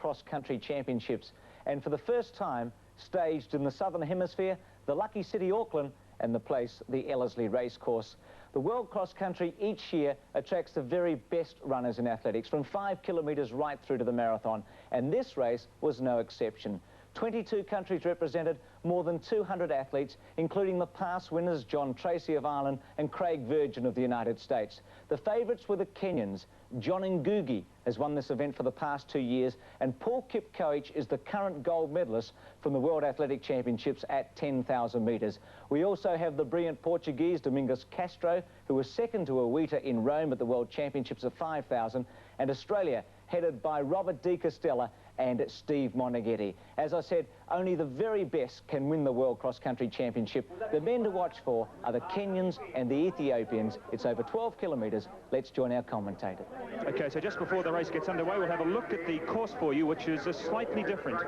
Cross Country Championships, and for the first time staged in the Southern Hemisphere, the lucky city Auckland and the place, the Ellerslie Racecourse. The World Cross Country each year attracts the very best runners in athletics, from 5 kilometres right through to the marathon, and this race was no exception. 22 countries represented, more than 200 athletes, including the past winners John Tracy of Ireland and Craig Virgin of the United States. The favourites were the Kenyans. John Ngugi has won this event for the past 2 years, and Paul Kipkoech is the current gold medalist from the World Athletic Championships at 10,000 metres. We also have the brilliant Portuguese Domingos Castro, who was second to Awita in Rome at the World Championships of 5,000, and Australia, headed by Robert De Castella and Steve Monaghetti. As I said, only the very best can win the World Cross Country Championship. The men to watch for are the Kenyans and the Ethiopians. It's over 12 kilometres. Let's join our commentator. Okay, so just before the race gets underway, we'll have a look at the course for you, which is slightly different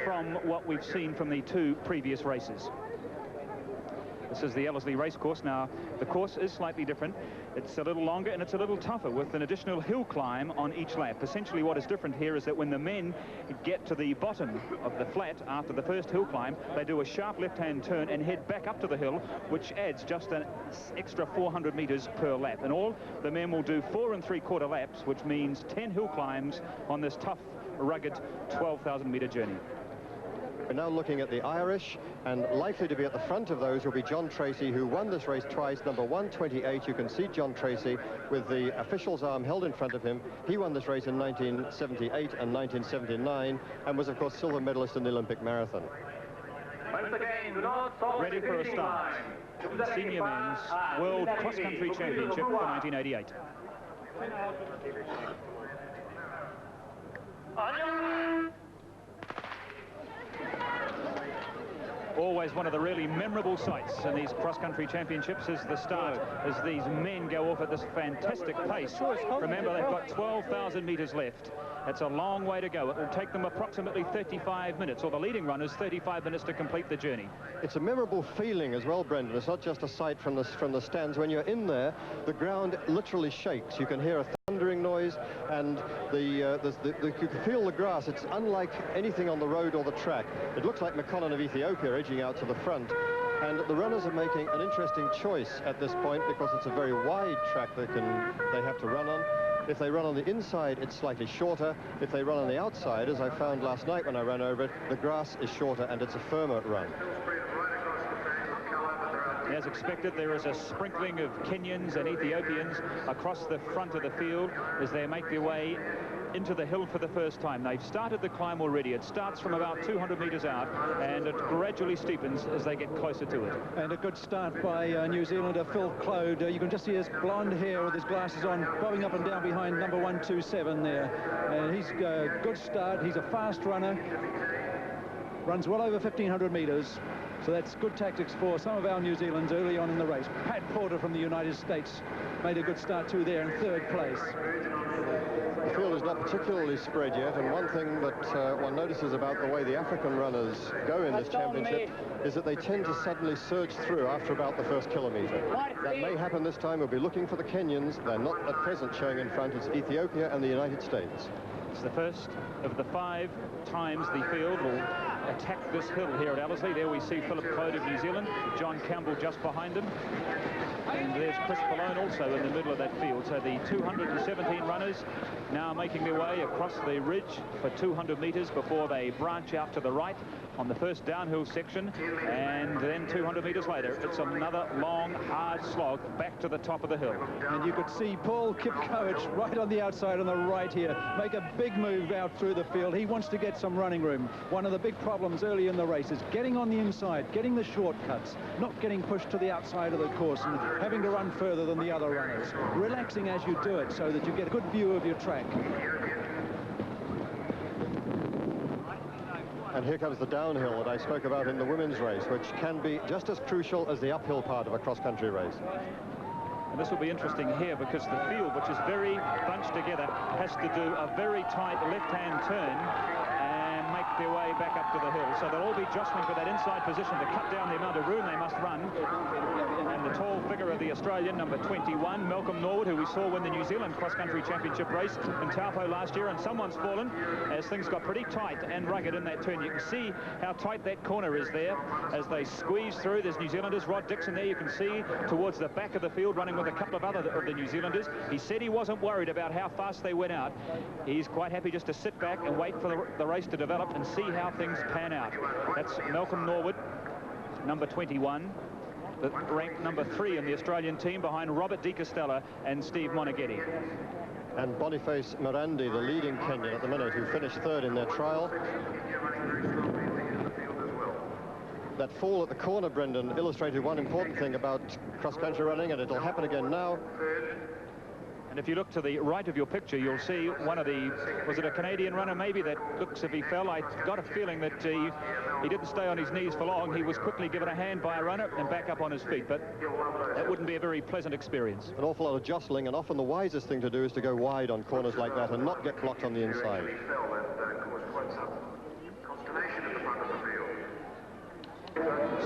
from what we've seen from the two previous races. This is the Ellerslie Racecourse. Now, the course is slightly different. It's a little longer and it's a little tougher, with an additional hill climb on each lap. Essentially, what is different here is that when the men get to the bottom of the flat after the first hill climb, they do a sharp left-hand turn and head back up to the hill, which adds just an extra 400 metres per lap. In all, the men will do 4 3/4 laps, which means 10 hill climbs on this tough, rugged 12,000-metre journey. We're now looking at the Irish, and likely to be at the front of those will be John Tracy, who won this race twice, number 128. You can see John Tracy with the official's arm held in front of him. He won this race in 1978 and 1979, and was, of course, silver medalist in the Olympic marathon. Ready for a start. The Senior Men's World Cross Country Championship for 1988. Always one of the really memorable sights in these cross-country championships is the start, as these men go off at this fantastic pace. Remember, they've got 12,000 metres left. It's a long way to go. It will take them approximately 35 minutes, or the leading runners 35 minutes to complete the journey. It's a memorable feeling as well, Brendan. It's not just a sight from the stands. When you're in there, the ground literally shakes. You can hear a thundering noise, and you can feel the grass. It's unlike anything on the road or the track. It looks like McConnell of Ethiopia edging out to the front. And the runners are making an interesting choice at this point, because it's a very wide track they have to run on. If they run on the inside, it's slightly shorter. If they run on the outside, as I found last night when I ran over it, the grass is shorter and it's a firmer run. As expected, there is a sprinkling of Kenyans and Ethiopians across the front of the field as they make their way into the hill for the first time. They've started the climb already. It starts from about 200 metres out, and it gradually steepens as they get closer to it. And a good start by New Zealander Phil Clode. You can just see his blonde hair with his glasses on, bobbing up and down behind number 127 there. And he's a good start. He's a fast runner. Runs well over 1,500 metres. So that's good tactics for some of our New Zealanders early on in the race. Pat Porter from the United States made a good start too there in 3rd place. The field is not particularly spread yet, and one thing that one notices about the way the African runners go in this championship is that they tend to suddenly surge through after about the first kilometre. That may happen this time. We'll be looking for the Kenyans. They're not at present showing in front. It's Ethiopia and the United States. It's the first of the 5 times the field will attack this hill here at Ellerslie. There we see Philip Clode of New Zealand, John Campbell just behind him, and there's Chris Malone also in the middle of that field. So the 217 runners now making their way across the ridge for 200 metres before they branch out to the right on the first downhill section, and then 200 metres later it's another long, hard slog back to the top of the hill. And you could see Paul Kipkoech right on the outside on the right here make a big move out through the field. He wants to get some running room. One of the big problems early in the race is getting on the inside, getting the shortcuts, not getting pushed to the outside of the course and having to run further than the other runners. Relaxing as you do it so that you get a good view of your track. And here comes the downhill that I spoke about in the women's race, which can be just as crucial as the uphill part of a cross-country race. And this will be interesting here, because the field, which is very bunched together, has to do a very tight left-hand turn and make their way back up to the hill. So they'll all be jostling for that inside position to cut down the amount of room they must run. And the tall figure of the Australian, number 21, Malcolm Norwood, who we saw win the New Zealand cross-country championship race in Taupo last year, and someone's fallen as things got pretty tight and rugged in that turn. You can see how tight that corner is there as they squeeze through. There's New Zealanders. Rod Dixon there, you can see towards the back of the field, running with a couple of other of the New Zealanders. He said he wasn't worried about how fast they went out. He's quite happy just to sit back and wait for the race to develop and see how things pan out. That's Malcolm Norwood, number 21, ranked number 3 in the Australian team, behind Robert Di Castella and Steve Monaghetti. And Boniface Mirandi, the leading Kenyan at the minute, who finished 3rd in their trial. That fall at the corner, Brendan, illustrated one important thing about cross-country running, and it'll happen again now. And if you look to the right of your picture, you'll see one of the, was it a Canadian runner maybe, that looks if he fell. I got a feeling that he didn't stay on his knees for long. He was quickly given a hand by a runner and back up on his feet, but that wouldn't be a very pleasant experience. An awful lot of jostling, and often the wisest thing to do is to go wide on corners like that and not get blocked on the inside.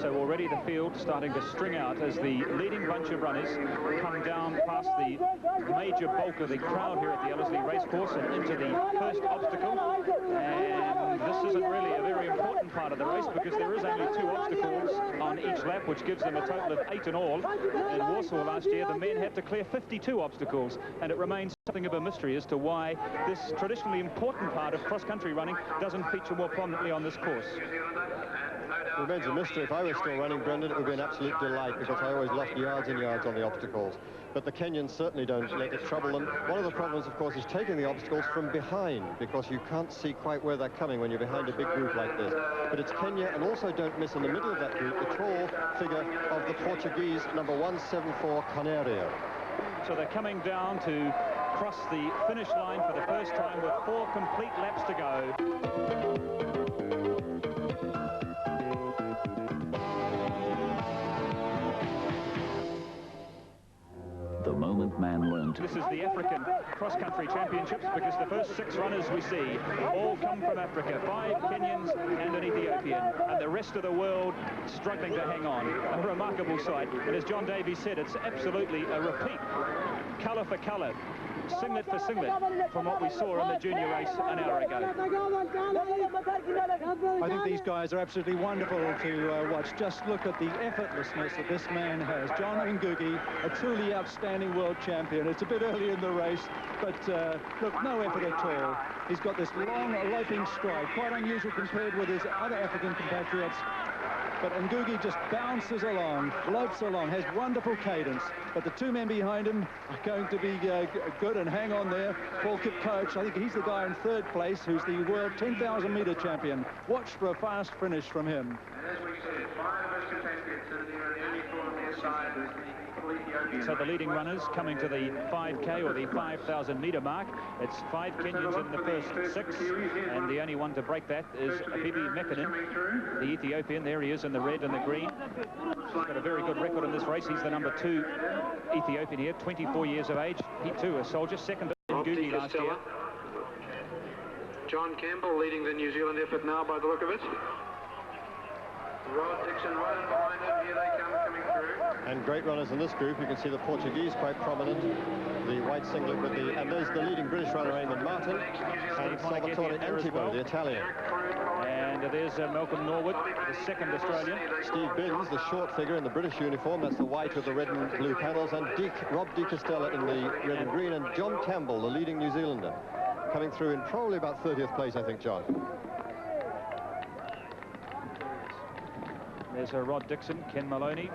So already the field starting to string out as the leading bunch of runners come down past the major bulk of the crowd here at the Ellerslie Racecourse and into the first obstacle. And this isn't really a very important part of the race because there is only 2 obstacles on each lap, which gives them a total of 8 in all. In Warsaw last year, the men had to clear 52 obstacles, and it remains something of a mystery as to why this traditionally important part of cross-country running doesn't feature more prominently on this course. It remains a mystery. If I was still running, Brendan, it would be an absolute delight because I always lost yards and yards on the obstacles. But the Kenyans certainly don't let it trouble them. One of the problems, of course, is taking the obstacles from behind because you can't see quite where they're coming when you're behind a big group like this. But it's Kenya, and also don't miss in the middle of that group the tall figure of the Portuguese, number 174, Canario. So they're coming down to cross the finish line for the first time with 4 complete laps to go. The moment man learned. This is the African cross-country championships because the first 6 runners we see all come from Africa. 5 Kenyans and an Ethiopian, and the rest of the world struggling to hang on. A remarkable sight. And as John Davies said, it's absolutely a repeat, colour for colour, singlet for singlet from what we saw in the junior race an hour ago. I think these guys are absolutely wonderful to watch. Just look at the effortlessness that this man has. John Ngugi, a truly outstanding world champion. It's a bit early in the race, but look, no effort at all. He's got this long loping stride, quite unusual compared with his other African compatriots. But Ngugi just bounces along, floats along, has wonderful cadence. But the 2 men behind him are going to be good and hang on there. Paul Kipkoech, I think he's the guy in 3rd place who's the world 10,000 metre champion. Watch for a fast finish from him. So the leading runners coming to the 5K or the 5,000 metre mark. It's 5 Kenyans in the first 6, and the only one to break that is Bibi Mekinen, the Ethiopian. There he is in the red and the green. He's got a very good record in this race. He's the number 2 Ethiopian here, 24 years of age. He too a soldier, second to Ngugi last year. John Campbell leading the New Zealand effort now by the look of it. Rod Dixon right in behind him. Here they come, coming through. And great runners in this group. You can see the Portuguese quite prominent. The white singlet with the... And there's the leading British runner, Eamon Martin. And Salvatore Antibo, the Italian. And there's Malcolm Norwood, the second Australian. Steve Binns, the short figure in the British uniform. That's the white with the red and blue panels. And Rob Di Castella in the red and green. And John Campbell, the leading New Zealander, coming through in probably about 30th place, I think, John. There's Rod Dixon, Ken Maloney,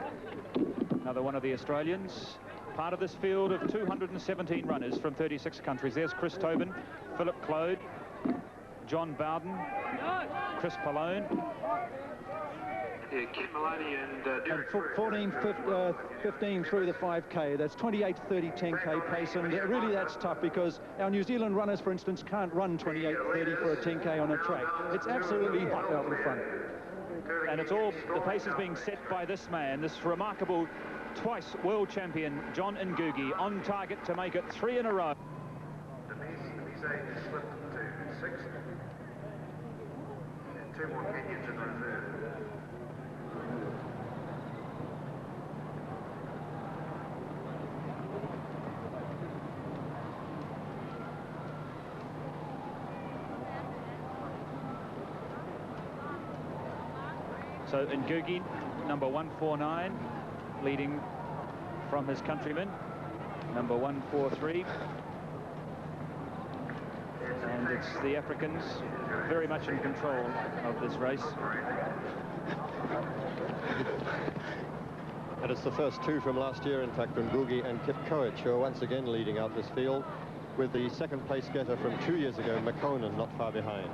another one of the Australians. Part of this field of 217 runners from 36 countries. There's Chris Tobin, Philip Claude, John Bowden, Chris Pallone. Yeah, Ken Maloney and 14, 15 through the 5K. That's 28:30, 10K pace, and really that's tough because our New Zealand runners, for instance, can't run 28:30 for a 10K on a track. It's absolutely hot out in front. And it's all, the pace is being set by this man, this remarkable twice world champion, John Ngugi, on target to make it 3 in a row. 2 more Kenyans in reserve. So Ngugi, number 149, leading from his countrymen, number 143. And it's the Africans very much in control of this race. And it's the first two from last year, in fact, Ngugi and Kipkoech, who are once again leading out this field, with the second place getter from 2 years ago, McConan, not far behind.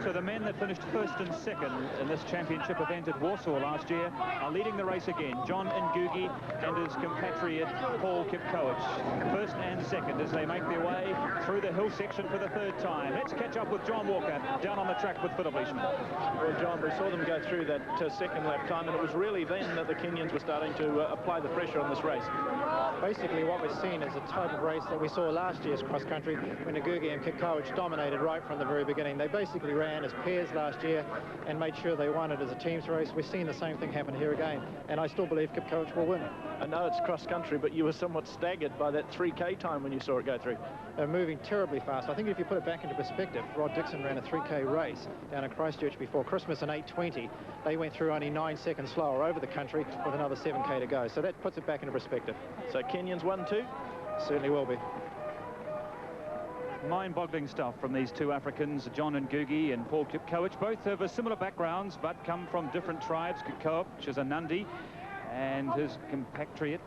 So the men that finished first and second in this championship event at Warsaw last year are leading the race again. John Ngugi and his compatriot Paul Kipkoech, first and second as they make their way through the hill section for the third time. Let's catch up with John Walker down on the track with Philip Leishman. Well, John, we saw them go through that second lap time, and it was really then that the Kenyans were starting to apply the pressure on this race. Basically, what we're seeing is a type of race that we saw last year's cross-country when Ngugi and Kipkoech dominated right from the very beginning. They basically ran as pairs last year and made sure they won it as a team's race. We're seeing the same thing happen here again, and I still believe Kipkoech will win. I know it's cross-country, but you were somewhat staggered by that 3K time when you saw it go through. They're moving terribly fast. I think if you put it back into perspective, Rod Dixon ran a 3K race down in Christchurch before Christmas in 8:20. They went through only 9 seconds slower over the country with another 7K to go. So that puts it back into perspective. So Kenyans 1-2? Certainly will be. Mind-boggling stuff from these two Africans, John Ngugi and Paul Kipkoech. Both have similar backgrounds, but come from different tribes. Kipkoech is a Nandi, and his compatriot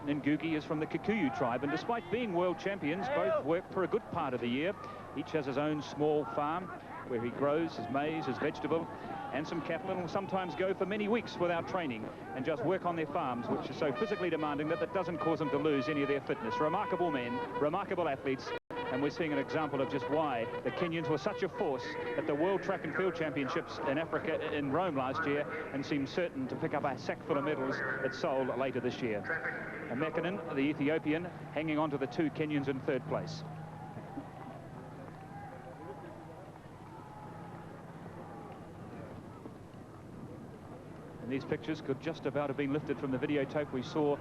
Ngugi is from the Kikuyu tribe. And despite being world champions, both work for a good part of the year. Each has his own small farm where he grows his maize, his vegetable, and some cattle, and will sometimes go for many weeks without training and just work on their farms, which is so physically demanding that it doesn't cause them to lose any of their fitness. Remarkable men, remarkable athletes. And we're seeing an example of just why the Kenyans were such a force at the World Track and Field Championships in Africa in Rome last year, and seem certain to pick up a sack full of medals at Seoul later this year. And Mekanen, the Ethiopian, hanging on to the two Kenyans in third place. And these pictures could just about have been lifted from the videotape we saw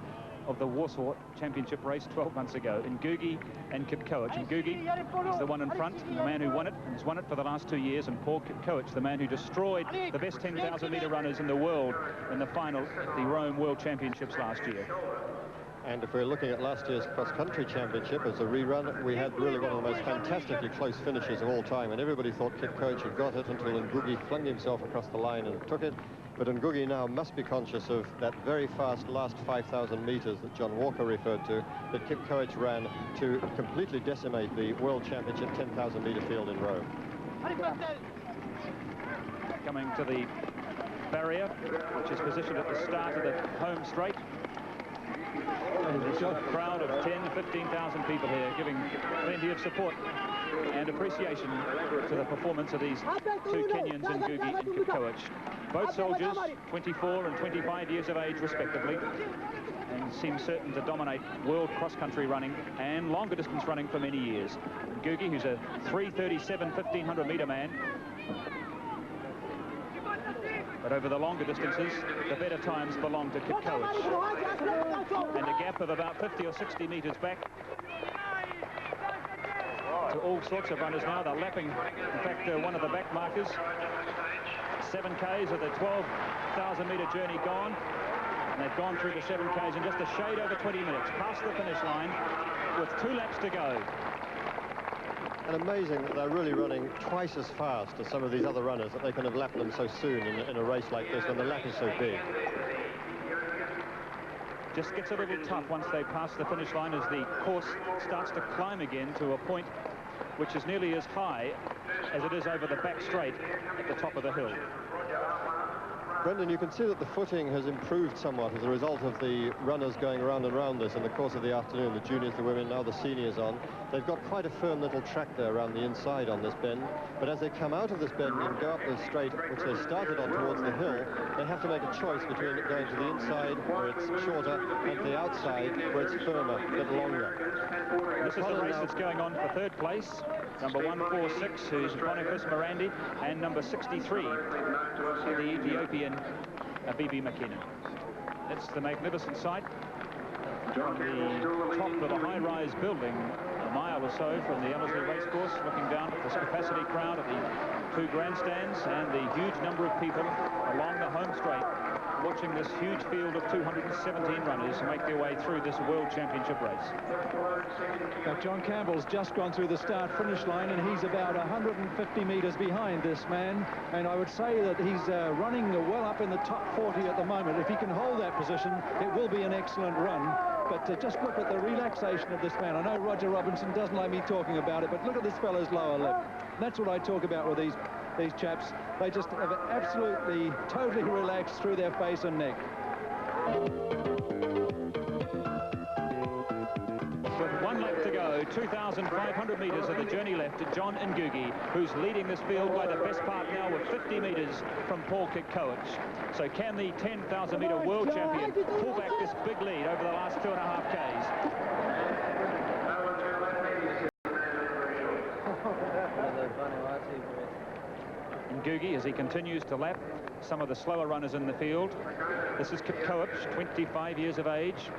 of the Warsaw Championship race 12 months ago. Ngugi and Kipkoech. Ngugi is the one in front, the man who won it, and has won it for the last 2 years, and Paul Kipkoech, the man who destroyed the best 10,000-metre runners in the world in the final at the Rome World Championships last year. And if we're looking at last year's cross-country championship as a rerun, we had really one of the most fantastically close finishes of all time, and everybody thought Kipkoech had got it until Ngugi flung himself across the line and took it. But Ngugi now must be conscious of that very fast last 5,000 metres that John Walker referred to, that Kipkoech ran to completely decimate the World Championship 10,000-metre field in Rome. Coming to the barrier, which is positioned at the start of the home straight. There's a crowd of 10, 15,000 people here giving plenty of support and appreciation to the performance of these two Kenyans, Ngugi and Kipkoech. Both soldiers, 24 and 25 years of age respectively, and seem certain to dominate world cross-country running and longer distance running for many years. Ngugi, who's a 3:37 1,500-metre man, but over the longer distances, the better times belong to Kipkoech. And a gap of about 50 or 60 metres back to all sorts of runners now. They're lapping, in fact, one of the back markers. 7Ks of the 12,000-metre journey gone. And they've gone through the 7Ks in just a shade over 20 minutes, past the finish line with 2 laps to go. And amazing that they're really running twice as fast as some of these other runners, that they can have lapped them so soon in a race like this when the lap is so big. Just gets a little tough once they pass the finish line as the course starts to climb again to a point which is nearly as high as it is over the back straight at the top of the hill. Brendan, you can see that the footing has improved somewhat as a result of the runners going around and around this in the course of the afternoon. The juniors, the women, now the seniors on. They've got quite a firm little track there around the inside on this bend. But as they come out of this bend and go up the straight, which they started on towards the hill, they have to make a choice between going to the inside, where it's shorter, and the outside, where it's firmer, a bit longer. This is the race that's going on for third place. Number 146, who's Boniface Morandi, and number 63, the Ethiopian Bibi Makena. It's the magnificent sight on the top of a high-rise building, a mile or so from the Ellerslie Racecourse, looking down at this capacity crowd at the two grandstands and the huge number of people along the home straight, watching this huge field of 217 runners make their way through this World Championship race. Now, John Campbell's just gone through the start-finish line, and he's about 150 metres behind this man, and I would say that he's running well up in the top 40 at the moment. If he can hold that position, it will be an excellent run. But just look at the relaxation of this man. I know Roger Robinson doesn't like me talking about it, but look at this fellow's lower lip. That's what I talk about with these chaps. They just have absolutely, totally relaxed through their face and neck. With 1 lap to go, 2,500 metres of the journey left to John Ngugi, who's leading this field by the best part now with 50 metres from Paul Kipkoech. So can the 10,000 metre world champion pull back this big lead over the last 2.5 Ks? Ngugi, as he continues to lap some of the slower runners in the field. This is Kipkoech, 25 years of age.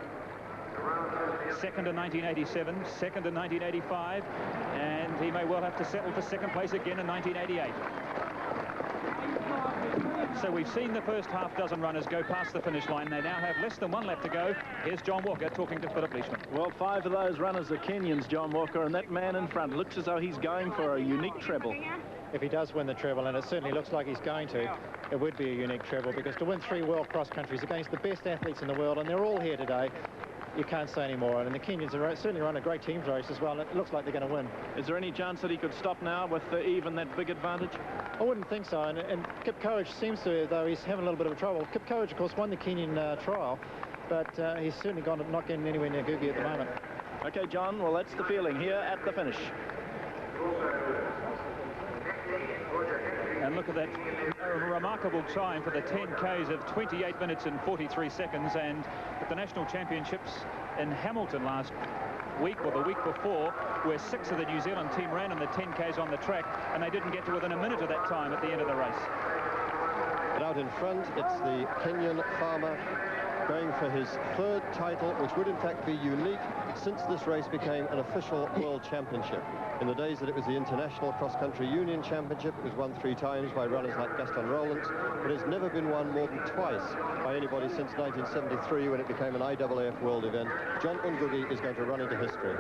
Second in 1987, second in 1985, and he may well have to settle for second place again in 1988. So we've seen the first half dozen runners go past the finish line. They now have less than 1 lap to go. Here's John Walker talking to Philip Leishman. Well, 5 of those runners are Kenyans, John Walker, and that man in front looks as though he's going for a unique treble. If he does win the treble, and it certainly looks like he's going to, it would be a unique treble, because to win 3 world cross countries against the best athletes in the world, and they're all here today, you can't say any more. And the Kenyans are certainly run a great teams race as well, and it looks like they're going to win. Is there any chance that he could stop now with even that big advantage? I wouldn't think so, and Kipkoech seems to, though he's having a little bit of trouble. Kipkoech, of course, won the Kenyan trial, but he's certainly not getting anywhere near Ngugi at the moment. Okay, John, well, that's the feeling here at the finish. And look at that remarkable time for the 10 Ks of 28 minutes and 43 seconds. And at the National Championships in Hamilton last week, or the week before, where 6 of the New Zealand team ran in the 10 Ks on the track, and they didn't get to within a minute of that time at the end of the race. But out in front, it's the Kenyan farmer going for his 3rd title, which would in fact be unique since this race became an official world championship. In the days that it was the International Cross Country Union Championship, it was won 3 times by runners like Gaston Rowlands, but it's never been won more than twice by anybody since 1973, when it became an IAAF world event. John Ngugi is going to run into history.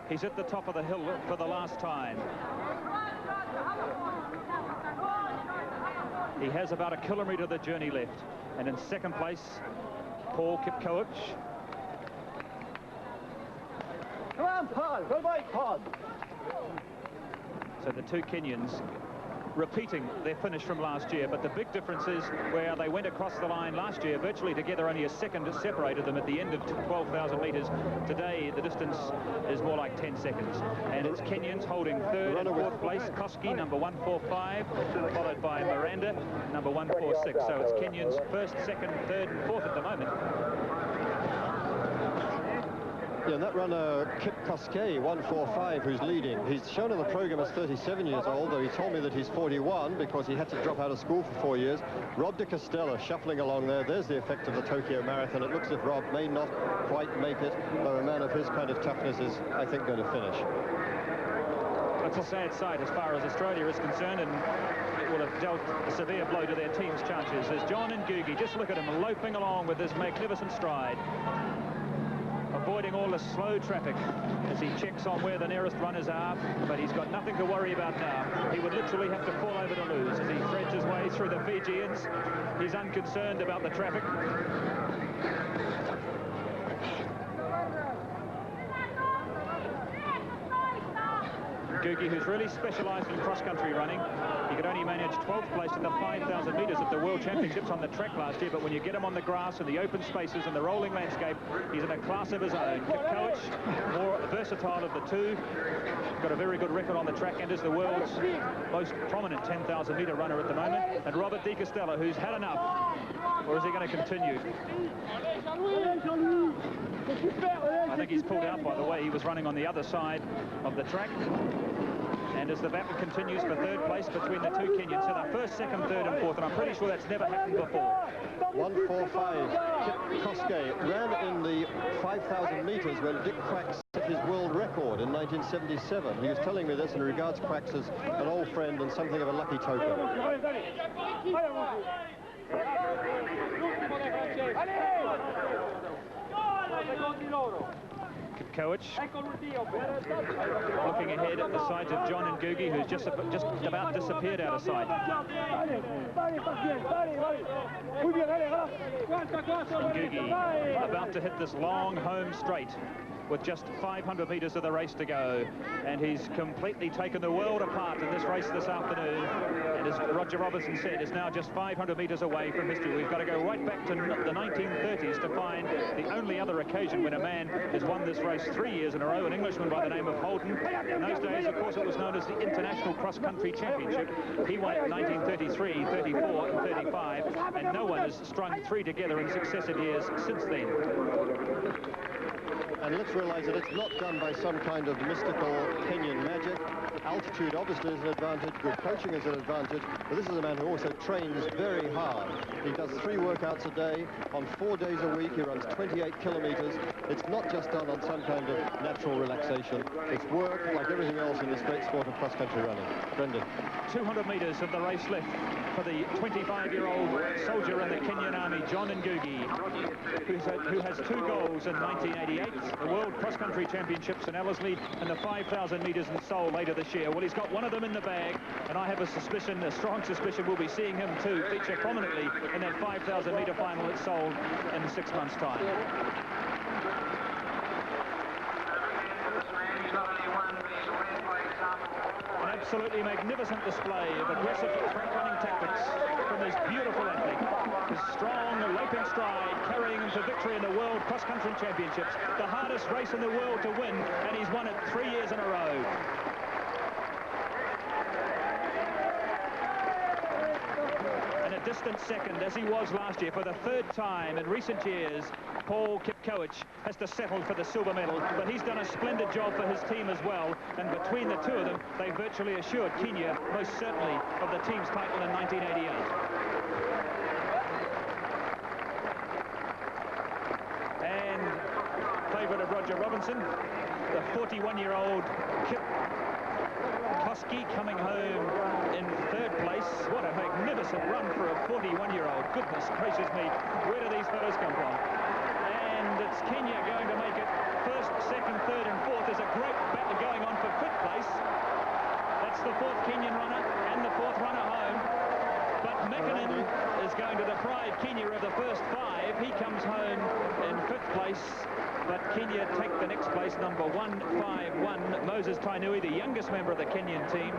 He's at the top of the hill for the last time. He has about a kilometre of the journey left. And in second place, Paul Kipkoech. Come on, Paul. Go by, Paul. So the two Kenyans repeating their finish from last year, but the big difference is where they went across the line last year virtually together, only a second separated them at the end of 12,000 metres. Today the distance is more like 10 seconds, and it's Kenyans holding 3rd and 4th place. Koski, number 145, followed by Miranda, number 146. So it's Kenyans 1st, 2nd, 3rd and 4th at the moment. Yeah, and that runner, Kipkoech, 145, who's leading. He's shown on the program as 37 years old, though he told me that he's 41 because he had to drop out of school for 4 years. Rob de Castella shuffling along there. There's the effect of the Tokyo Marathon. It looks as if Rob may not quite make it, though a man of his kind of toughness is, I think, going to finish. It's a sad sight as far as Australia is concerned, and it will have dealt a severe blow to their team's chances. As John Ngugi, just look at him loafing along with this magnificent stride, avoiding all the slow traffic as he checks on where the nearest runners are, but he's got nothing to worry about now. He would literally have to fall over to lose as he threads his way through the Fijians. He's unconcerned about the traffic. Ngugi, who's really specialised in cross-country running. He could only manage 12th place in the 5,000 metres at the World Championships on the track last year, but when you get him on the grass and the open spaces and the rolling landscape, he's in a class of his own. Kipkoech, more versatile of the two, got a very good record on the track and is the world's most prominent 10,000 metre runner at the moment. And Robert De Castella, who's had enough, or is he going to continue? I think he's pulled out by the way he was running on the other side of the track. And as the battle continues for third place between the two Kenyans, so they're first, second, third and fourth, and I'm pretty sure that's never happened before. 1:45. Kipkoech ran in the 5,000 metres when Dick Quack set his world record in 1977. He was telling me this and regards Quacks as an old friend and something of a lucky token. Kipkoech looking ahead at the sides of John Ngugi, who's just about disappeared out of sight. Ngugi about to hit this long home straight with just 500 metres of the race to go, and he's completely taken the world apart in this race this afternoon, and as Roger Robertson said, is now just 500 metres away from history. We've got to go right back to the 1930s to find the only other occasion when a man has won this race 3 years in a row, an Englishman by the name of Holden. In those days, of course, it was known as the International Cross Country Championship. He won it in 1933, 34 and 35, and no one has strung three together in successive years since then. And let's realise that it's not done by some kind of mystical Kenyan magic. Altitude obviously is an advantage, good coaching is an advantage, but this is a man who also trains very hard. He does 3 workouts a day, on 4 days a week, he runs 28 kilometres. It's not just done on some kind of natural relaxation. It's work like everything else in this great sport of cross-country running. Brendan. 200 metres of the race left for the 25-year-old soldier in the Kenyan army, John Ngugi, who has 2 goals in 1988, the World Cross Country Championships in Ellerslie and the 5,000 metres in Seoul later this year. Well, he's got one of them in the bag, and I have a suspicion, a strong suspicion, we'll be seeing him too feature prominently in that 5,000 metre final at Seoul in 6 months' time. An absolutely magnificent display of aggressive track running tactics from this beautiful athlete. His strong, loping stride carrying him to victory in the World Cross Country Championships, the hardest race in the world to win, and he's won it 3 years in a row. And a distant second, as he was last year, for the 3rd time in recent years, Paul Kipkoech has to settle for the silver medal, but he's done a splendid job for his team as well, and between the two of them, they virtually assured Kenya, most certainly, of the team's title in 1988. And favourite of Roger Robinson, the 41-year-old Kipkoech coming home in 3rd place. What a magnificent run for a 41-year-old. Goodness gracious me, where do these fellows come from? And it's Kenya going to make it 1st, 2nd, 3rd and 4th. There's a great battle going on for 5th place. That's the 4th Kenyan runner and the 4th runner home. But Mekanen is going to deprive Kenya of the first 5. He comes home in 5th place. But Kenya take the next place, number 151, Moses Tainui, the youngest member of the Kenyan team.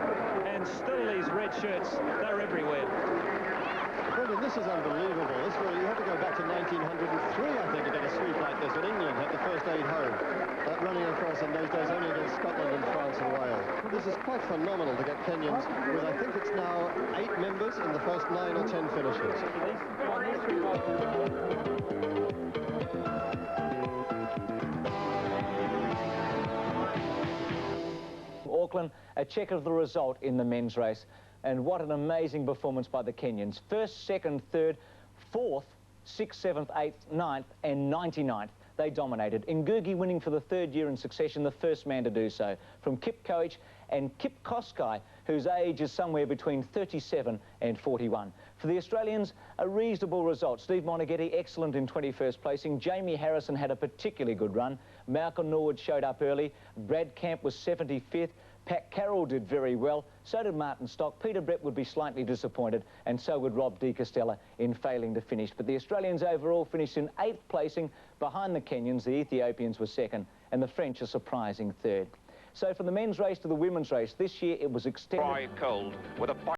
And still these red shirts, they're everywhere. Brendan, this is unbelievable. This really, you have to go back to 1903, I think, to get a sweep like this. When England had the first 8 home, running across in those days only against Scotland and France and Wales. This is quite phenomenal to get Kenyans with, I think it's now 8 members in the first 9 or 10 finishes. Auckland, a check of the result in the men's race. And what an amazing performance by the Kenyans. 1st, 2nd, 3rd, 4th, 6th, 7th, 8th, 9th and 99th. They dominated. Ngugi winning for the 3rd year in succession, the first man to do so. From Kipkoech and Kipkoech, whose age is somewhere between 37 and 41. For the Australians, a reasonable result. Steve Monaghetti, excellent in 21st placing. Jamie Harrison had a particularly good run. Malcolm Norwood showed up early. Brad Camp was 75th. Pat Carroll did very well, so did Martin Stock. Peter Brett would be slightly disappointed, and so would Rob De Castella in failing to finish. But the Australians overall finished in 8th placing behind the Kenyans. The Ethiopians were 2nd, and the French a surprising 3rd. So from the men's race to the women's race, this year it was extended. Dry cold with a